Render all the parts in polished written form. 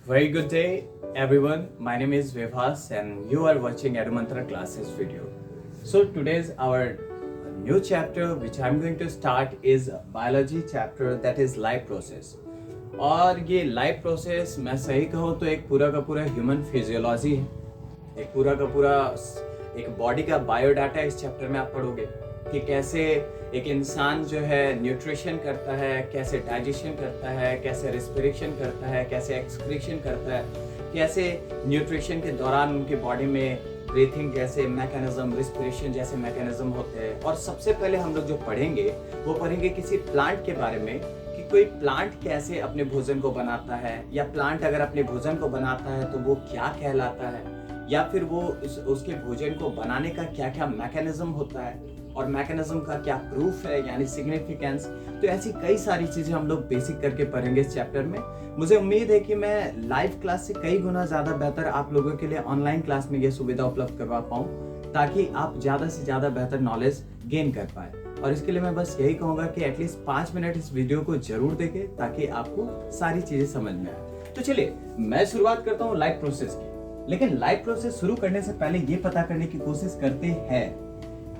Very good day, everyone. My name is Vivas, and you are watching Edumantra classes video. So today's our new chapter, which I'm going to start, is biology chapter, that is life process. और ये life process मैं सही कहूँ तो एक पूरा का पूरा ह्यूमन फिजियोलॉजी है, एक पूरा का पूरा एक बॉडी का बायोडाटा इस चैप्टर में आप पढ़ोगे कि कैसे एक इंसान जो है न्यूट्रिशन करता है, कैसे डाइजेशन करता है, कैसे रिस्पिरेशन करता है, कैसे एक्सक्रीशन करता है, कैसे न्यूट्रिशन के दौरान उनकी बॉडी में ब्रीथिंग जैसे मैकेनिज्म, रिस्पिरेशन जैसे मैकेनिज्म होते हैं। और सबसे पहले हम लोग जो पढ़ेंगे वो पढ़ेंगे किसी प्लांट के बारे में कि कोई प्लांट कैसे अपने भोजन को बनाता है, या प्लांट अगर अपने भोजन को बनाता है तो वो क्या कहलाता है, या फिर वो उसके भोजन को बनाने का क्या क्या मैकेनिज्म होता है और मैकेनिज्म का क्या प्रूफ है यानी सिग्निफिकेंस। तो ऐसी कई सारी चीजें हम लोग बेसिक करके पढ़ेंगे इस चैप्टर में। मुझे उम्मीद है कि मैं लाइव क्लास से कई गुना ज्यादा बेहतर आप लोगों के लिए ऑनलाइन क्लास में ये सुविधा उपलब्ध करवा पाऊँ, ताकि आप ज्यादा से ज्यादा बेहतर नॉलेज गेन कर पाए। और इसके लिए मैं बस यही कहूंगा कि एटलीस्ट 5 मिनट इस वीडियो को जरूर देखें ताकि आपको सारी चीजें समझ में आए। तो चलिए मैं शुरुआत करता हूँ लाइफ प्रोसेस की। लेकिन लाइफ प्रोसेस शुरू करने से पहले ये पता करने की कोशिश करते हैं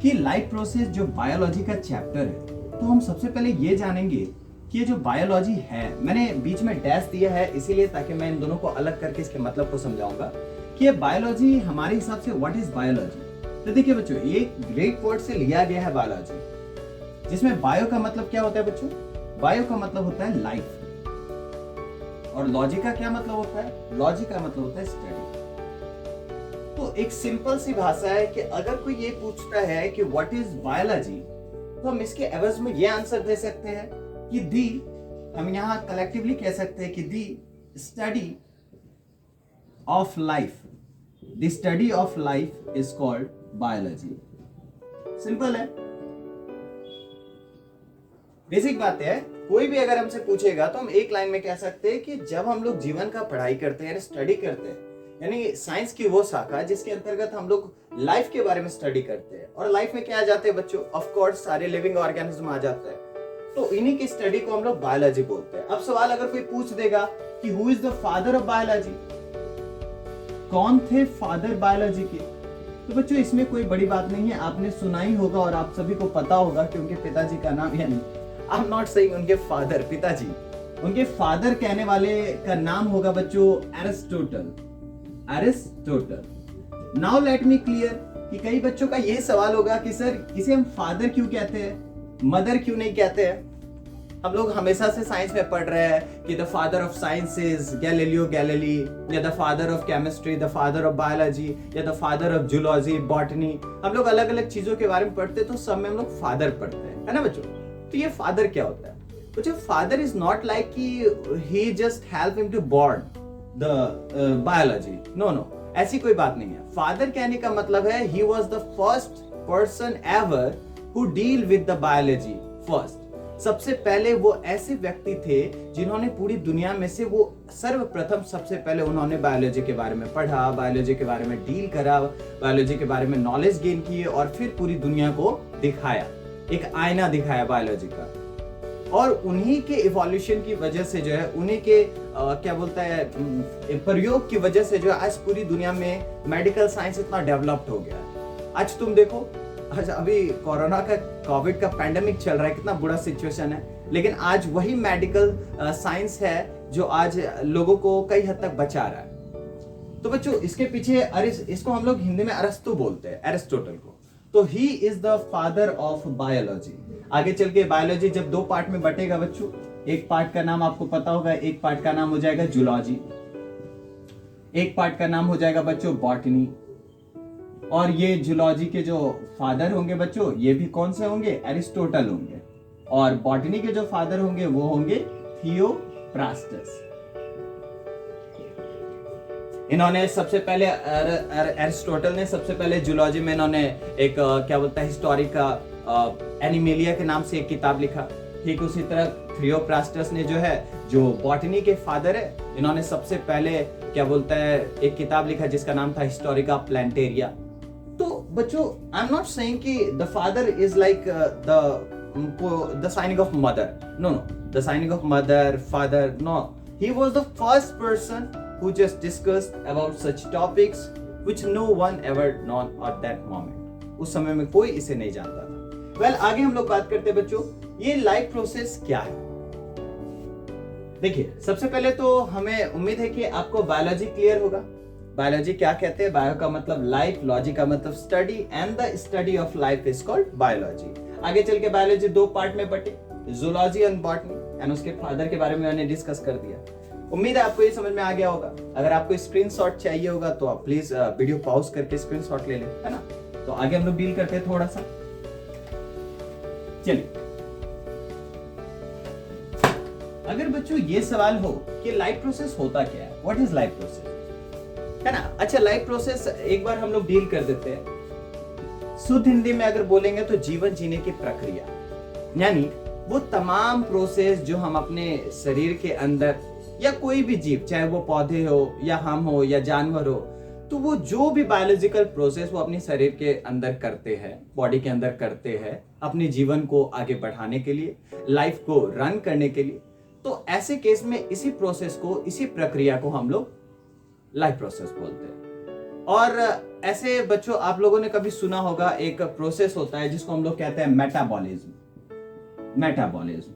कि लाइफ प्रोसेस जो बायोलॉजी का चैप्टर है, तो हम सबसे पहले ये जानेंगे कि ये जो बायोलॉजी है, मैंने बीच में डैश दिया है इसीलिए ताकि मैं इन दोनों को अलग करके इसके मतलब को समझाऊंगा कि ये बायोलॉजी हमारे हिसाब से व्हाट इज बायोलॉजी। तो देखिए बच्चों, ये ग्रेट वर्ड से लिया गया है बायोलॉजी, जिसमें बायो का मतलब क्या होता है बच्चों? बायो का मतलब होता है लाइफ, और लॉजी का क्या मतलब होता है? लॉजी का मतलब होता है स्टडी। तो एक सिंपल सी भाषा है कि अगर कोई ये पूछता है कि व्हाट इज बायोलॉजी, तो हम इसके एवज में ये आंसर दे सकते हैं कि दी, हम यहां कलेक्टिवली कह सकते हैं कि the study of life, the study of life is called biology. Simple है, बेसिक बात है। कोई भी अगर हमसे पूछेगा तो हम एक लाइन में कह सकते हैं कि जब हम लोग जीवन का पढ़ाई करते हैं, स्टडी करते हैं, यानी साइंस की वो शाखा जिसके अंतर्गत हम लोग लाइफ के बारे में स्टडी करते हैं। और लाइफ में क्या आ जाते हैं बच्चों? ऑफ कोर्स सारे लिविंग ऑर्गेनिज्म आ जाते हैं। तो इन्हीं की स्टडी को हम लोग बायोलॉजी बोलते हैं। अब सवाल अगर कोई पूछ देगा कि who is the father of biology, कौन थे फादर बायोलॉजी के, तो बच्चों इसमें कोई बड़ी बात नहीं है। आपने सुना ही होगा और आप सभी को पता होगा कि उनके पिताजी का नाम, यानी आई एम नॉट सेइंग उनके फादर, पिताजी, उनके फादर कहने वाले का नाम होगा बच्चों Aristotle. Aristotle. Now let me clear कि कई बच्चों का ये सवाल होगा कि सर इसे हम फादर क्यों कहते हैं, मदर क्यों नहीं कहते हैं? हम लोग हमेशा से साइंस में पढ़ रहे हैं कि the father of science is Galileo Galilei, या the father of chemistry, the father of biology, या the father of zoology, botany. हम लोग अलग अलग चीजों के बारे में पढ़ते हैं तो सब में हम लोग फादर पढ़ते हैं, है ना बच्चों? तो ये फादर क्या होता है बच्चों? फादर इज नॉट लाइक कि he just help him to born the biology, no, ऐसी कोई बात नहीं है। फादर कहने का मतलब है he was the first person ever who deal with the biology first. सबसे पहले वो ऐसे व्यक्ति थे जिन्होंने पूरी दुनिया में से वो सर्वप्रथम सबसे पहले उन्होंने बायोलॉजी के बारे में पढ़ा, बायोलॉजी के बारे में डील करा, बायोलॉजी के बारे में नॉलेज गेन किए और फिर पूरी दुनिया को दिखाया, एक आईना दिखाया बायोलॉजी का। और उन्हीं के इवोल्यूशन की वजह से जो है, उन्हीं के क्या बोलता है प्रयोग की वजह से जो है आज पूरी दुनिया में मेडिकल साइंस इतना डेवलप्ड हो गया। आज तुम देखो, आज अभी कोरोना का, कोविड का पैंडेमिक चल रहा है, कितना बुरा सिचुएशन है, लेकिन आज वही मेडिकल साइंस है जो आज लोगों को कई हद तक बचा रहा है। तो बच्चों इसके पीछे इसको हम लोग हिंदी में अरस्तु बोलते हैं, एरिस्टोटल को। तो he is the father of biology. आगे चल के बायोलॉजी जब 2 पार्ट में बटेगा बच्चों, एक पार्ट का नाम आपको पता होगा, एक पार्ट का नाम हो जाएगा जूलॉजी, एक पार्ट का नाम हो जाएगा बच्चों बॉटनी। और ये जूलॉजी के जो फादर होंगे बच्चों, ये भी कौन से होंगे? एरिस्टोटल होंगे। और बॉटनी के जो फादर होंगे वो होंगे थियोप्रास्टस। इन्होंने सबसे पहले एरिस्टोटल ने सबसे पहले जूलॉजी में इन्होंने एक क्या बोलता है हिस्टोरिका एनिमेलिया के नाम से एक किताब लिखा। ठीक उसी तरह थियोप्रास्टस ने जो है, जो बॉटनी के फादर है, इन्होंने सबसे पहले क्या बोलता है एक किताब लिखा जिसका नाम था हिस्टोरिका प्लांटेरिया। तो बच्चों आई एम नॉट सेइंग कि the father is like the signing of mother, no, the signing of mother, father, no, he was the first person who just discussed about such topics which no one ever known at that moment. उस समय में कोई इसे नहीं जानता था. Well, आगे हम लोग बात करते हैं बच्चों, ये लाइफ प्रोसेस क्या है. देखिए, सबसे पहले तो हमें उम्मीद है कि आपको बायोलॉजी क्लियर होगा. बायोलॉजी क्या कहते हैं? बायो का मतलब लाइफ, लॉजी का मतलब study, and the study of life is called biology. आगे चल के बायोलॉजी दो पार्ट में बटे, जूलॉजी एंड बॉटनी, एंड उसके फादर के बारे में मैंने डिस्कस कर दिया. उम्मीद है आपको ये समझ में आ गया होगा. अगर आपको स्क्रीनशॉट चाहिए होगा तो आप प्लीज वीडियो पॉज करके स्क्रीनशॉट ले लें, है ना. तो आगे हम लोग डील करते हैं थोड़ा सा. चलिए, अगर बच्चों ये सवाल हो कि लाइफ प्रोसेस होता क्या है, व्हाट इज लाइफ प्रोसेस, है ना. अच्छा, लाइफ प्रोसेस एक बार हम लोग डील कर देते हैं. शुद्ध हिंदी में अगर बोलेंगे तो जीवन जीने की प्रक्रिया, यानी वो तमाम प्रोसेस जो हम अपने शरीर के अंदर, या कोई भी जीव, चाहे वो पौधे हो या हम हो या जानवर हो, तो वो जो भी बायोलॉजिकल प्रोसेस वो अपने शरीर के अंदर करते हैं, बॉडी के अंदर करते हैं, अपने जीवन को आगे बढ़ाने के लिए, लाइफ को रन करने के लिए, तो ऐसे केस में इसी प्रोसेस को, इसी प्रक्रिया को हम लोग लाइफ प्रोसेस बोलते हैं. और ऐसे बच्चों आप लोगों ने कभी सुना होगा एक प्रोसेस होता है जिसको हम लोग कहते हैं मेटाबॉलिज्म. मेटाबॉलिज्म,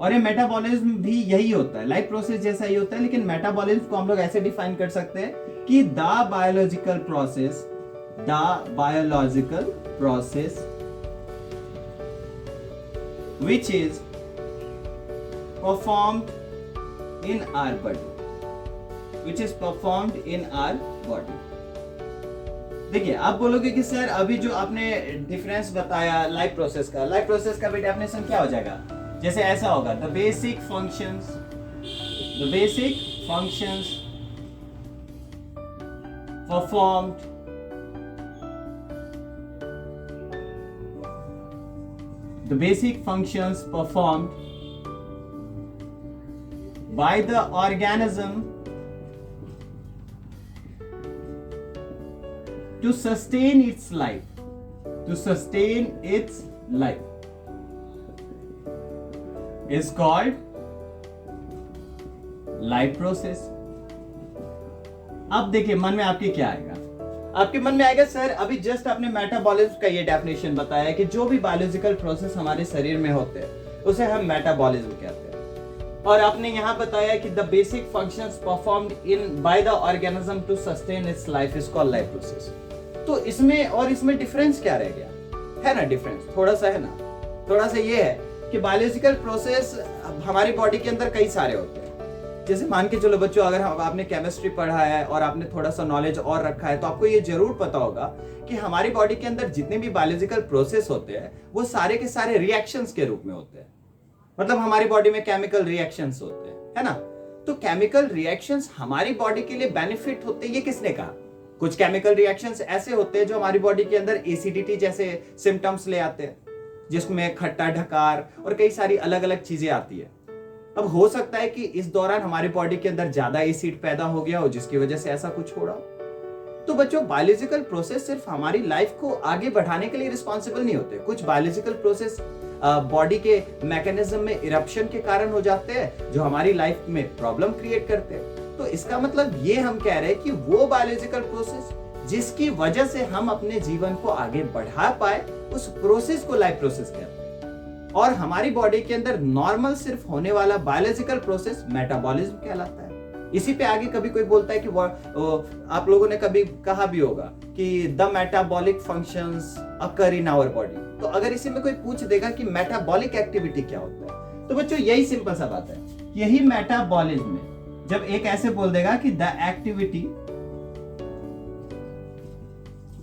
और ये मेटाबॉलिज्म भी यही होता है, लाइफ प्रोसेस जैसा ही होता है, लेकिन मेटाबॉलिज्म को हम लोग ऐसे डिफाइन कर सकते हैं कि the biological process which is performed in our body. देखिए, आप बोलोगे कि सर अभी जो आपने डिफरेंस बताया लाइफ प्रोसेस का भी डेफिनेशन क्या हो जाएगा? जैसे ऐसा होगा, the basic functions performed by the organism to sustain its life, is called life process. अब देखिए, मन में आपके क्या आएगा? आपके मन में आएगा सर अभी जस्ट आपने मेटाबॉलिज्म का ये डेफिनेशन बताया कि जो भी बायोलॉजिकल प्रोसेस हमारे शरीर में होते हैं उसे हम मेटाबॉलिज्म कहते हैं, और आपने यहाँ बताया कि the basic functions performed in by the organism to sustain its life is called life process. तो इसमें और इसमें डिफरेंस क्या रह गया? है ना डिफरेंस, थोड़ा सा है ना. थोड़ा सा ये है कि बायोलॉजिकल प्रोसेस हमारी बॉडी के अंदर कई सारे होते हैं. जैसे मान के चलो बच्चों, अगर आपने केमिस्ट्री पढ़ा है और आपने थोड़ा सा नॉलेज और रखा है तो आपको ये जरूर पता होगा कि हमारी बॉडी के अंदर जितने भी बायोलॉजिकल प्रोसेस होते हैं वो सारे के सारे रिएक्शंस के रूप में होते हैं. मतलब हमारी बॉडी में केमिकल रिएक्शंस होते हैं, है ना. तो केमिकल रिएक्शंस हमारी बॉडी के लिए बेनिफिट होते हैं, ये किसने कहा? कुछ केमिकल रिएक्शंस ऐसे होते हैं जो हमारी बॉडी के अंदर एसिडिटी जैसे सिम्टम्स ले आते हैं, जिसमें खट्टा ढकार और कई सारी अलग अलग चीजें आती है. अब हो सकता है कि इस दौरान हमारी बॉडी के अंदर ज्यादा एसिड पैदा हो गया हो जिसकी वजह से ऐसा कुछ हो रहा हो. तो बच्चों, बायोलॉजिकल प्रोसेस सिर्फ हमारी लाइफ को आगे बढ़ाने के लिए रिस्पॉन्सिबल नहीं होते. कुछ बायोलॉजिकल प्रोसेस बॉडी के मैकेनिज्म में इरप्शन के कारण हो जाते हैं जो हमारी लाइफ में प्रॉब्लम क्रिएट करते हैं. तो इसका मतलब ये हम कह रहे हैं कि वो बायोलॉजिकल प्रोसेस जिसकी वजह से हम अपने जीवन को आगे बढ़ा पाए, उस प्रोसेस को लाइफ प्रोसेस कहते हैं. और हमारी बॉडी के अंदर नॉर्मल सिर्फ होने वाला बायोलॉजिकल प्रोसेस मेटाबॉलिज्म कहलाता है. इसी पे आगे कभी कोई बोलता है कि आप लोगों ने कभी कहा भी होगा कि the metabolic functions occur in our body. तो अगर इसी में कोई पूछ देगा कि मेटाबॉलिक एक्टिविटी क्या होता है, तो बच्चों यही सिंपल सा बात है. यही मेटाबॉलिज्म में जब एक ऐसे बोल देगा कि द एक्टिविटी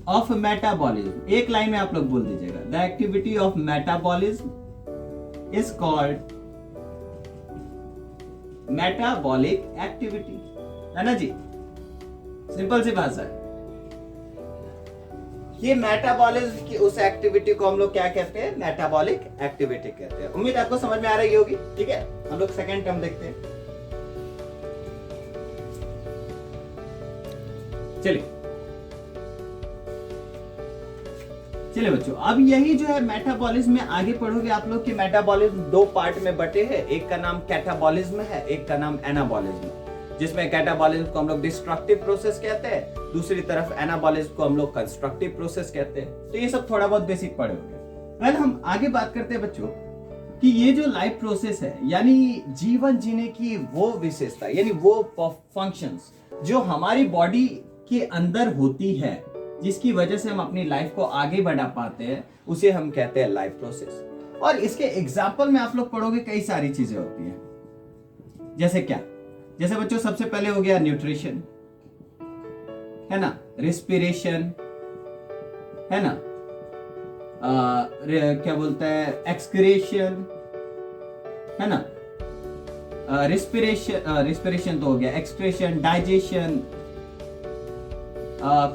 ऑफ मेटाबॉलिज्म, एक लाइन में आप लोग बोल दीजिएगा, the activity of metabolism is called metabolic activity. है ना जी, सिंपल सी भाषा है. ये मेटाबॉलिज्म की उस एक्टिविटी को हम लोग क्या कहते हैं? मेटाबॉलिक एक्टिविटी कहते हैं. उम्मीद आपको समझ में आ रही होगी. ठीक है, हम लोग सेकेंड टर्म देखते हैं. चलिए बच्चों, अब यही जो है मेटाबॉलिज्म में आगे पढ़ोगे आप लोग कि मेटाबॉलिज्म दो पार्ट में बटे हैं. एक का नाम कैटाबॉलिज्म है, एक का नाम एनाबॉलिज्म. जिसमें कैटाबॉलिज्म को हम लोग डिस्ट्रक्टिव प्रोसेस कहते हैं, दूसरी तरफ एनाबॉलिज्म को हम लोग कंस्ट्रक्टिव प्रोसेस कहते हैं। तो ये सब थोड़ा बहुत बेसिक पढ़े होंगे। वेल, हम आगे बात करते हैं बच्चों कि ये जो लाइफ प्रोसेस है, यानी जीवन जीने की वो विशेषता, यानी वो फंक्शंस जो हमारी बॉडी के अंदर होती है, जिसकी वजह से हम अपनी लाइफ को आगे बढ़ा पाते हैं, उसे हम कहते हैं लाइफ प्रोसेस। और इसके एग्जाम्पल में आप लोग पढ़ोगे कई सारी चीजें होती हैं। जैसे क्या? जैसे बच्चों सबसे पहले हो गया न्यूट्रिशन, है ना, रिस्पिरेशन, है ना, क्या बोलते हैं, एक्सक्रेशन, है ना, रिस्पिरेशन तो हो गया, excretion, digestion,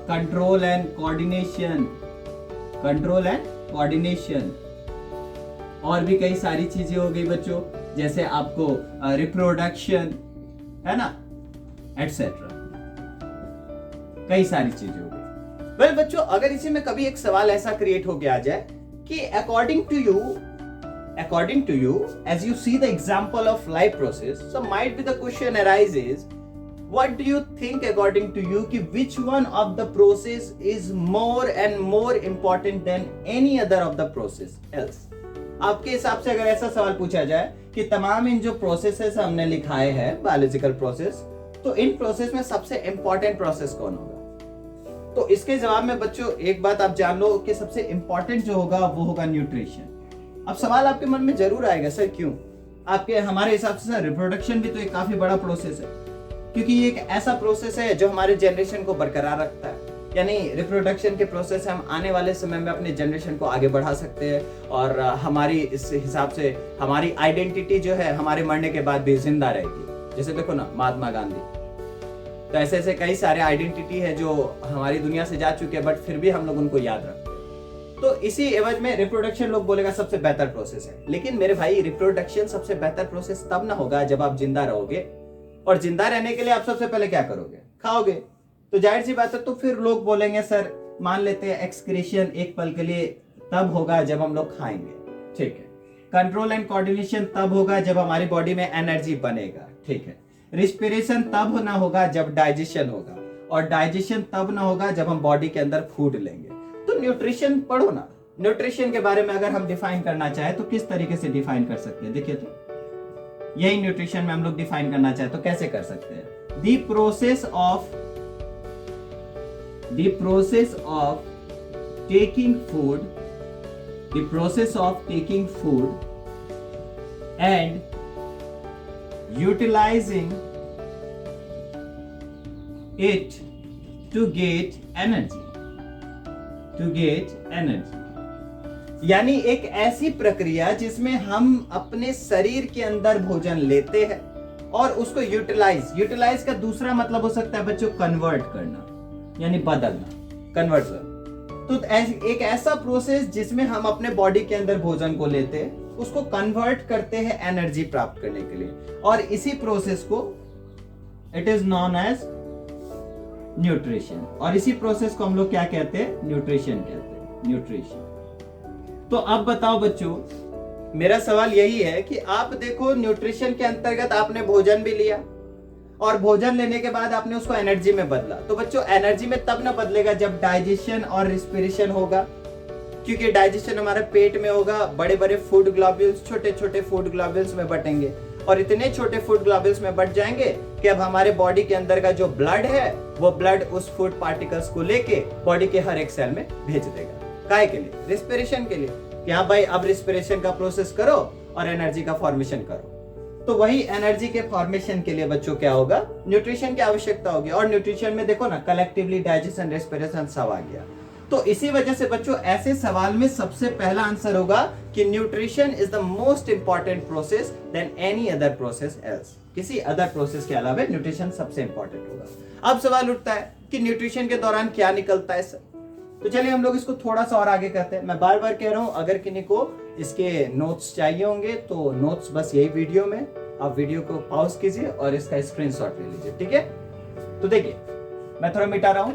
control and coordination, और भी कई सारी चीजें हो गई बच्चों, जैसे आपको रिप्रोडक्शन, है ना, एटसेट्रा, कई सारी चीजें हो गई। वेल बच्चों, अगर इसी में कभी एक सवाल ऐसा क्रिएट हो गया आ जाए कि according to you as you see the example of life process, so might be the question arises, what do you think according to you कि which one of the process is more and more important than any other of the process else? आपके हिसाब से अगर ऐसा सवाल पूछा जाए कि तमाम इन जो प्रोसेसेस हमने लिखाए हैं बायोलॉजिकल प्रोसेस, तो इन प्रोसेस में सबसे इंपॉर्टेंट प्रोसेस कौन होगा? तो इसके जवाब में बच्चों एक बात आप जान लो कि सबसे इंपॉर्टेंट जो होगा वो होगा न्यूट्रिशन। अब सवाल आपके मन में जरूर आएगा, सर क्यों? आपके हमारे हिसाब से सर रिप्रोडक्शन भी तो एक काफी बड़ा प्रोसेस है, क्योंकि ये एक ऐसा प्रोसेस है जो हमारे जनरेशन को बरकरार रखता है। यानी रिप्रोडक्शन के प्रोसेस से हम आने वाले समय में अपने जनरेशन को आगे बढ़ा सकते हैं, और हमारी इस हिसाब से हमारी आइडेंटिटी जो है हमारे मरने के बाद भी जिंदा रहेगी। जैसे देखो ना, महात्मा गांधी, तो ऐसे ऐसे कई सारे आइडेंटिटी है जो हमारी दुनिया से जा चुके हैं, बट फिर भी हम लोग उनको याद रखते हैं। तो इसी एवज में रिप्रोडक्शन लोग बोलेगा सबसे बेहतर प्रोसेस है, लेकिन मेरे भाई रिप्रोडक्शन सबसे बेहतर प्रोसेस तब ना होगा जब आप जिंदा रहोगे, और जिंदा रहने के लिए आप सबसे पहले क्या करोगे? खाओगे। तो जाहिर सी बात है, तो फिर लोग बोलेंगे सर मान लेते हैं एक्सक्रीशन एक पल के लिए तब होगा जब हम लोग खाएंगे, ठीक है। कंट्रोल एंड कोऑर्डिनेशन तब होगा जब हमारी बॉडी में एनर्जी बनेगा, ठीक है। रिस्पिरेशन तब ना होगा जब डाइजेशन होगा, और डाइजेशन तब ना होगा जब हम बॉडी के अंदर फूड लेंगे। तो न्यूट्रिशन पढ़ो ना। न्यूट्रिशन के बारे में अगर हम डिफाइन करना चाहे तो किस तरीके से डिफाइन कर सकते हैं? देखिए, तो यही न्यूट्रिशन में हम लोग डिफाइन करना चाहे तो कैसे कर सकते हैं? The process of taking food and utilising it to get energy. यानी एक ऐसी प्रक्रिया जिसमें हम अपने शरीर के अंदर भोजन लेते हैं और उसको यूटिलाइज का दूसरा मतलब हो सकता है बच्चों कन्वर्ट करना, यानी बदलना, कन्वर्जन। तो एक ऐसा प्रोसेस जिसमें हम अपने बॉडी के अंदर भोजन को लेते हैं, उसको कन्वर्ट करते हैं एनर्जी प्राप्त करने के लिए, और इसी प्रोसेस को it is known as nutrition, और इसी प्रोसेस को हम लोग क्या कहते हैं? न्यूट्रिशन कहते हैं, न्यूट्रिशन। तो अब बताओ बच्चों, मेरा सवाल यही है कि आप देखो न्यूट्रिशन के अंतर्गत आपने भोजन भी लिया, और भोजन लेने के बाद आपने उसको एनर्जी में बदला। तो बच्चों एनर्जी में तब ना बदलेगा जब डाइजेशन और रिस्पिरेशन होगा, क्योंकि डाइजेशन हमारे पेट में होगा, बड़े बड़े फूड ग्लोब्यूल्स छोटे छोटे फूड ग्लोब्यूल्स में बटेंगे, और इतने छोटे फूड ग्लोब्यूल्स में बट जाएंगे कि अब हमारे बॉडी के अंदर का जो ब्लड है वो ब्लड उस फूड पार्टिकल्स को लेके बॉडी के हर एक सेल में भेज देगा। काहे के लिए? रिस्पिरेशन के लिए, कि हाँ भाई अब रिस्पिरेशन का प्रोसेस करो और एनर्जी का फॉर्मेशन करो। तो वही एनर्जी के फॉर्मेशन के लिए बच्चों क्या होगा? न्यूट्रिशन की आवश्यकता होगी। और न्यूट्रिशन में देखो ना, कलेक्टिवली डाइजेशन, रेस्पिरेशन सब आ गया। तो इसी वजह से बच्चों ऐसे सवाल में सबसे पहला आंसर होगा कि nutrition is the most important process than any other process else. किसी अदर प्रोसेस के अलावा न्यूट्रिशन सबसे इंपॉर्टेंट होगा। अब सवाल उठता है कि न्यूट्रिशन के दौरान क्या निकलता है सर? तो चलिए हम लोग इसको थोड़ा सा और आगे करते हैं। मैं बार बार कह रहा हूं, अगर किसी को इसके नोट्स चाहिए होंगे तो नोट्स बस यही वीडियो में, आप वीडियो को पॉज कीजिए और इसका स्क्रीनशॉट ले लीजिए, ठीक है। तो देखिए मैं थोड़ा मिटा रहा हूं।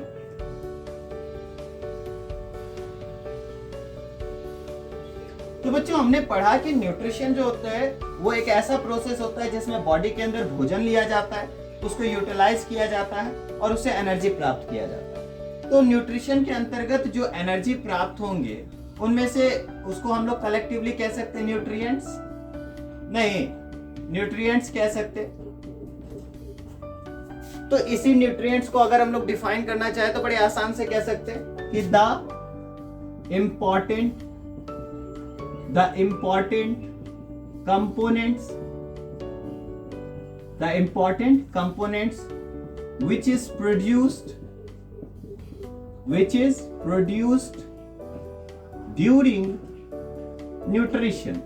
तो बच्चों हमने पढ़ा कि न्यूट्रिशन जो होता है वो एक ऐसा प्रोसेस होता है जिसमें बॉडी के अंदर भोजन लिया जाता है, उसको यूटिलाइज किया जाता है और उससे एनर्जी प्राप्त किया जाता है। तो न्यूट्रिशन के अंतर्गत जो एनर्जी प्राप्त होंगे उनमें से उसको हम लोग कलेक्टिवली कह सकते हैं न्यूट्रिएंट्स, नहीं न्यूट्रिएंट्स कह सकते। तो इसी न्यूट्रिएंट्स को अगर हम लोग डिफाइन करना चाहे तो बड़े आसान से कह सकते हैं कि the important components which is produced during nutrition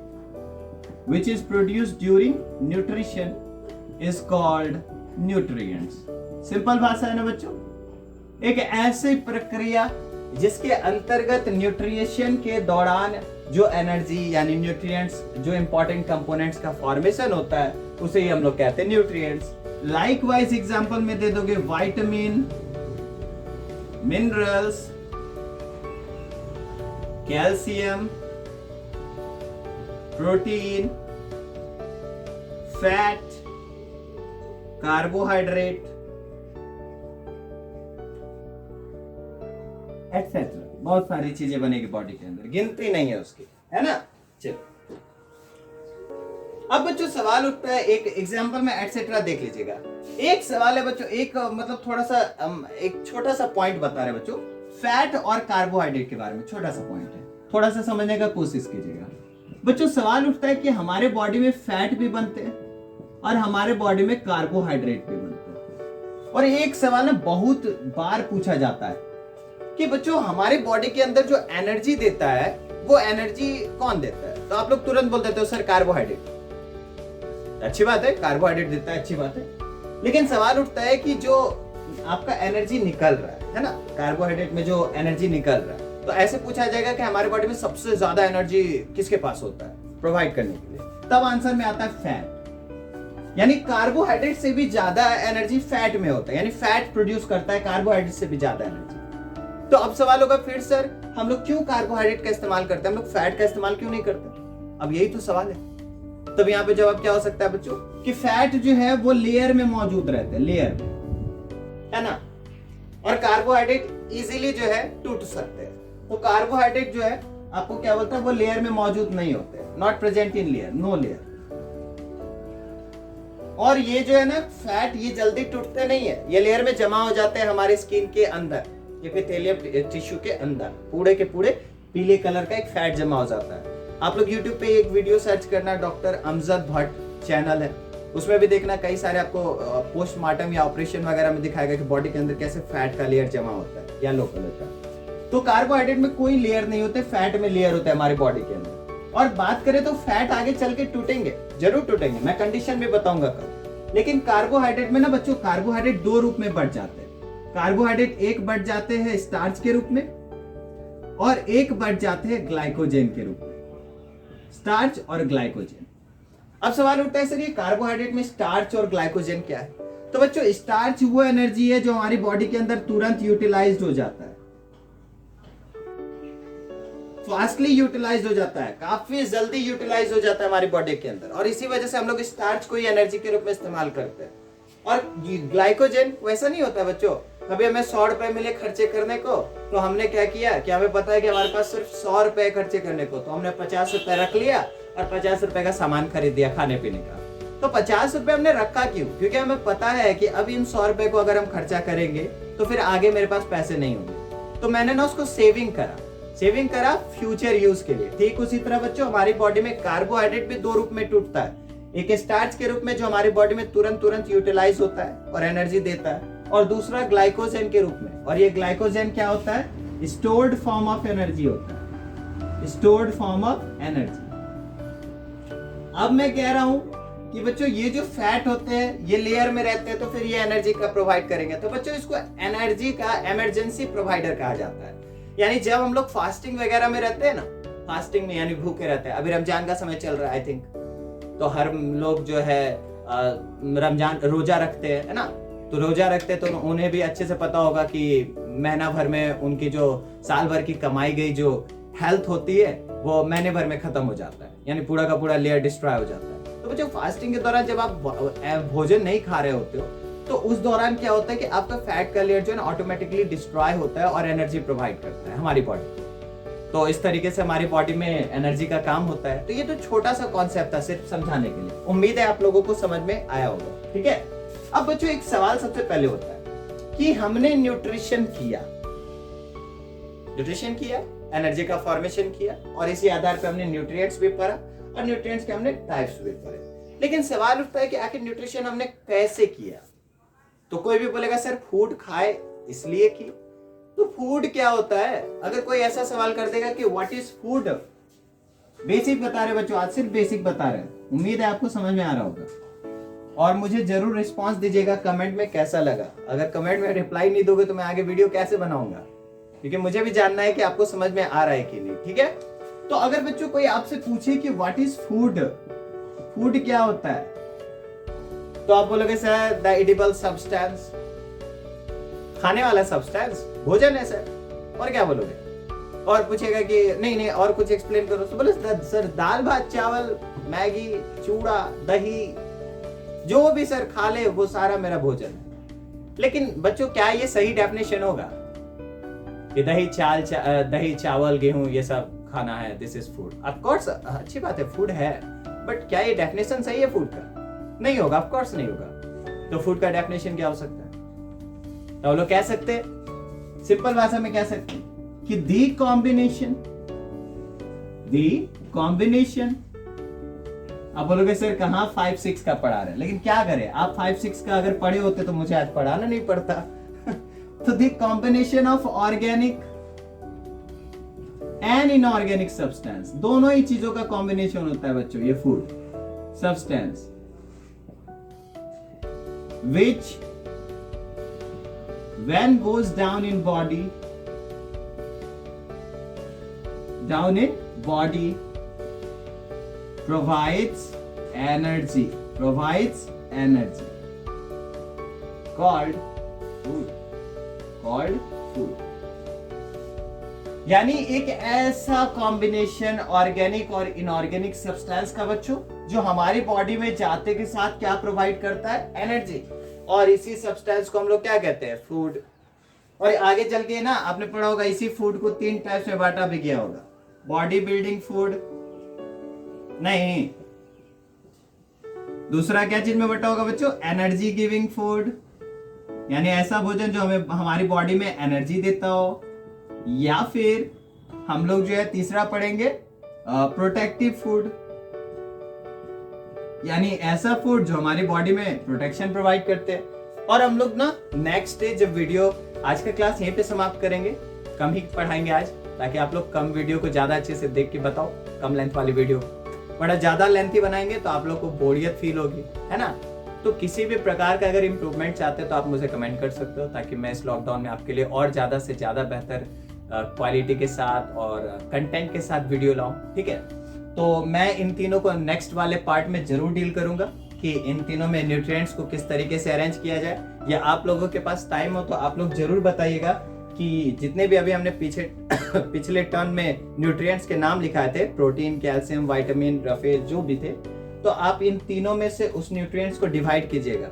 is called nutrients। Simple भाषा है ना बच्चों, एक ऐसी प्रक्रिया जिसके अंतर्गत न्यूट्रिशन के दौरान जो एनर्जी यानी न्यूट्रिएंट्स, जो इंपॉर्टेंट कंपोनेंट्स का फॉर्मेशन होता है उसे ही हम लोग कहते हैं न्यूट्रिएंट्स। लाइकवाइज एग्जांपल में दे दोगे vitamin, minerals, calcium, protein, fat, carbohydrate etcetera, बहुत सारी चीजें बनेगी बॉडी के अंदर, गिनती नहीं है उसकी, है ना। चलो अब बच्चों सवाल उठता है, एक एग्जांपल में एटसेट्रा देख लीजिएगा। एक सवाल है बच्चों, एक मतलब थोड़ा सा एक छोटा सा पॉइंट बता रहे बच्चों, फैट और कार्बोहाइड्रेट के बारे में छोटा सा पॉइंट है, थोड़ा सा समझने का कोशिश कीजिएगा। बच्चों सवाल उठता है कि हमारे बॉडी में फैट भी बनते हैं और हमारे बॉडी में कार्बोहाइड्रेट भी बनते हैं। और एक सवाल ना बहुत बार पूछा जाता है कि बच्चों हमारे बॉडी के अंदर जो एनर्जी देता है वो एनर्जी कौन देता है? तो आप लोग तुरंत बोल देते हो सर कार्बोहाइड्रेट। अच्छी बात है, कार्बोहाइड्रेट देता है, अच्छी बात है। लेकिन सवाल उठता है कि जो आपका एनर्जी निकल रहा है ना, कार्बोहाइड्रेट में जो एनर्जी निकल रहा है, तो ऐसे पूछा जाएगा कि हमारे बॉडी में सबसे ज्यादा एनर्जी किसके पास होता है प्रोवाइड करने के लिए? तब आंसर में आता है फैट। यानी कार्बोहाइड्रेट से भी ज्यादा एनर्जी फैट में होता है, यानी फैट प्रोड्यूस करता है कार्बोहाइड्रेट से भी ज्यादा एनर्जी। तो अब सवाल होगा फिर सर हम लोग क्यों कार्बोहाइड्रेट का इस्तेमाल करते हैं, हम लोग फैट का इस्तेमाल क्यों नहीं करते? अब यही तो सवाल है। तब यहाँ पे जवाब क्या हो सकता है बच्चों कि फैट जो है वो लेयर में मौजूद रहते हैं, लेयर में, है ना, और कार्बोहाइड्रेट इजीली जो है टूट सकते हैं। तो कार्बोहाइड्रेट जो है आपको क्या बोलता है, वो लेयर में मौजूद नहीं होते, not present in layer, no layer. और ये जो है ना फैट, ये जल्दी टूटते नहीं है, ये लेयर में जमा हो जाते हैं हमारे स्किन के अंदर, एपिथेलियम टिश्यू के अंदर पूरे के पूरे पीले कलर का एक फैट जमा हो जाता है। आप लोग YouTube पे एक वीडियो सर्च करना, डॉक्टर अमजद भट्ट चैनल है, उसमें भी देखना कई सारे आपको पोस्टमार्टम या ऑपरेशन वगैरह में दिखाएगा कि बॉडी के अंदर कैसे फैट का लेयर जमा होता है, येलो कलर का। तो कार्बोहाइड्रेट में कोई लेयर नहीं होते, फैट में लेयर होता है हमारी बॉडी के अंदर। और बात करें तो फैट आगे चल के टूटेंगे, जरूर टूटेंगे, मैं कंडीशन भी बताऊंगा कल। लेकिन कार्बोहाइड्रेट में ना बच्चों, कार्बोहाइड्रेट दो रूप में बढ़ जाते हैं। कार्बोहाइड्रेट एक बढ़ जाते हैं स्टार्च के रूप में और एक बढ़ जाते हैं ग्लाइकोजेन के रूप में, स्टार्च और ग्लाइकोजेन। अब सवाल उठता है सर ये कार्बोहाइड्रेट में स्टार्च और ग्लाइकोजेन क्या है? तो बच्चों स्टार्च वो एनर्जी है जो हमारी बॉडी के अंदर तुरंत यूटिलाइज्ड हो जाता है, फास्टली यूटिलाइज हो जाता है, काफी जल्दी यूटिलाइज हो जाता है हमारी बॉडी के अंदर, और इसी वजह से हम लोग स्टार्च को ही एनर्जी के रूप में इस्तेमाल करते हैं। और ग्लाइकोजेन वैसा नहीं होता बच्चों, कभी हमें 100 रुपए मिले खर्चे करने को तो हमने क्या किया कि हमें पता है कि हमारे पास सिर्फ 100 रुपए खर्चे करने को, तो हमने 50 रुपए रख लिया और 50 रुपए का सामान खरीद दिया खाने पीने का। तो 50 रुपए हमने रखा क्यों? क्योंकि हमें पता है कि अब इन 100 रुपए को अगर हम खर्चा करेंगे तो फिर आगे मेरे पास पैसे नहीं होंगे, तो मैंने ना उसको सेविंग करा फ्यूचर यूज के लिए। ठीक उसी तरह बच्चों हमारी बॉडी में कार्बोहाइड्रेट भी दो रूप में टूटता है, एक स्टार्च के रूप में जो हमारी बॉडी में तुरंत यूटिलाइज होता है और एनर्जी देता है, और दूसरा ग्लाइकोजेन के रूप में। और ये ग्लाइकोजेन क्या होता है? स्टोर्ड फॉर्म ऑफ एनर्जी होता है, स्टोर्ड फॉर्म ऑफ एनर्जी। अब मैं कह रहा हूं कि बच्चों ये जो फैट होते हैं ये लेयर में रहते हैं, तो फिर ये एनर्जी का प्रोवाइड करेंगे। तो बच्चों इसको एनर्जी का इमरजेंसी प्रोवाइडर कहा जाता है। यानी जब हम लोग फास्टिंग वगैरह में रहते हैं ना, फास्टिंग में यानी भूखे रहते हैं, अभी रमजान का समय चल रहा है आई थिंक, तो हर लोग जो है रमजान रोजा रखते हैं, है ना, तो रोजा रखते हैं तो उन्हें भी अच्छे से पता होगा कि महीना भर में उनकी जो साल भर की कमाई गई जो हेल्थ होती है वो महीने भर में खत्म हो जाता है, यानी पूरा का पूरा लेयर डिस्ट्रॉय हो जाता है। तो बच्चों फास्टिंग के दौरान जब आप भोजन नहीं खा रहे होते हो तो उस दौरान क्या होता है कि आपका फैट का लेयर जो है ना ऑटोमेटिकली डिस्ट्रॉय होता है और एनर्जी प्रोवाइड करता है हमारी बॉडी को। तो इस तरीके से हमारी बॉडी में एनर्जी का काम होता है। तो ये तो छोटा सा कॉन्सेप्ट था सिर्फ समझाने के लिए, उम्मीद है आप लोगों को समझ में आया होगा। ठीक है, अब बच्चों एक सवाल सबसे पहले होता है कि हमने न्यूट्रिशन किया, एनर्जी का फॉर्मेशन किया और इसी आधार पे हमने न्यूट्रिएंट्स भी पढ़ा और न्यूट्रिएंट्स के हमने टाइप्स भी पढ़े। लेकिन सवाल उठता है कि आखिर न्यूट्रिशन हमने कैसे किया। तो कोई भी बोलेगा सर फूड खाए इसलिए की, तो फूड क्या होता है? अगर कोई ऐसा सवाल कर देगा कि व्हाट इज फूड, बेसिक बता रहे बच्चों, आज सिर्फ बेसिक बता रहे हैं, उम्मीद है आपको समझ में आ रहा होगा। और मुझे जरूर रिस्पांस दीजिएगा कमेंट में कैसा लगा। अगर कमेंट में रिप्लाई नहीं दोगे तो मैं आगे वीडियो कैसे बनाऊंगा, क्योंकि मुझे भी जानना है कि आपको समझ में आ रहा है कि नहीं। ठीक है, तो अगर बच्चों कोई आपसे पूछे कि व्हाट इज फूड, फूड क्या होता है, तो आप बोलोगे सर द एडिबल सब्सटेंस, खाने वाला सब्सटेंस, भोजन है सर। और क्या बोलोगे? और पूछेगा कि नहीं और कुछ एक्सप्लेन करो, तो बोले सर दाल भात चावल मैगी चूड़ा दही जो भी सर खा ले वो सारा मेरा भोजन है। लेकिन बच्चों क्या ये सही डेफिनेशन होगा कि दही चावल गेहूं ये सब खाना है, this is food? Of course अच्छी बात है, फूड है, बट क्या ये डेफिनेशन सही है फूड का? नहीं होगा, ऑफ कोर्स नहीं होगा। तो फूड का डेफिनेशन क्या हो सकता है? तो लोग कह सकते हैं, सिंपल भाषा में कह सकते हैं कि दी कॉम्बिनेशन। आप बोलोगे सर कहां 5-6 का पढ़ा रहे हैं, लेकिन क्या करें, आप 5-6 का अगर पढ़े होते तो मुझे आज पढ़ाना नहीं पड़ता। तो the combination of organic and inorganic substance, दोनों ही चीजों का कॉम्बिनेशन होता है बच्चों ये food substance, which when goes down in body provides energy called food। यानी एक ऐसा कॉम्बिनेशन ऑर्गेनिक और इनऑर्गेनिक सब्सटेंस का बच्चों जो हमारी बॉडी में जाते के साथ क्या प्रोवाइड करता है? एनर्जी। और इसी सब्सटेंस को हम लोग क्या कहते हैं? फूड। और आगे चल के ना आपने पढ़ा होगा इसी फूड को 3 टाइप्स में बांटा भी गया होगा। बॉडी बिल्डिंग फूड, नहीं, दूसरा क्या चीज में बटा होगा बच्चों? एनर्जी गिविंग फूड, यानी ऐसा भोजन जो हमें हमारी बॉडी में एनर्जी देता हो। या फिर हम लोग जो है तीसरा पढ़ेंगे प्रोटेक्टिव फूड, यानी ऐसा फूड जो हमारी बॉडी में प्रोटेक्शन प्रोवाइड करते हैं। और हम लोग ना नेक्स्ट डे जब वीडियो, आज का क्लास यहीं पे समाप्त करेंगे, कम ही पढ़ाएंगे आज, ताकि आप लोग कम वीडियो को ज्यादा अच्छे से देख के बताओ, कम लेंथ वाली वीडियो। बड़ा ज्यादा लेंथी बनाएंगे तो आप लोग को बोरियत फील होगी, है ना। तो किसी भी प्रकार का अगर इम्प्रूवमेंट चाहते हो तो आप मुझे कमेंट कर सकते हो, ताकि मैं इस लॉकडाउन में आपके लिए और ज्यादा से ज्यादा बेहतर क्वालिटी के साथ और कंटेंट के साथ वीडियो लाऊं। ठीक है, तो मैं इन तीनों को नेक्स्ट वाले पार्ट में जरूर डील करूंगा कि इन तीनों में न्यूट्रिएंट्स को किस तरीके से अरेंज किया जाए। या आप लोगों के पास टाइम हो तो आप लोग जरूर बताइएगा कि जितने भी अभी हमने पिछले टर्न में न्यूट्रिएंट्स के नाम लिखाए थे, प्रोटीन, कैल्शियम, विटामिन, रफेज जो भी थे, तो आप इन तीनों में से उस न्यूट्रिएंट्स को डिवाइड कीजिएगा।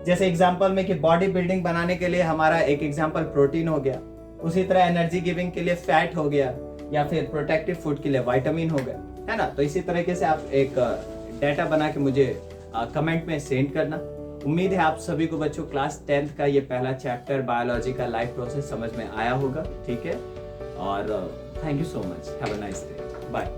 जैसे एग्जांपल में कि बॉडी बिल्डिंग बनाने के लिए हमारा एक एग्जांपल प्रोटीन हो गया, उसी तरह एनर्जी गिविंग के लिए फैट हो गया, या फिर प्रोटेक्टिव फूड के लिए विटामिन हो गया, है ना। तो इसी तरीके से आप एक डाटा बना के मुझे कमेंट में सेंड करना। उम्मीद है आप सभी को बच्चों क्लास 10th का ये पहला चैप्टर बायोलॉजी का लाइफ प्रोसेस समझ में आया होगा। ठीक है, और thank you so much, have a nice day, bye.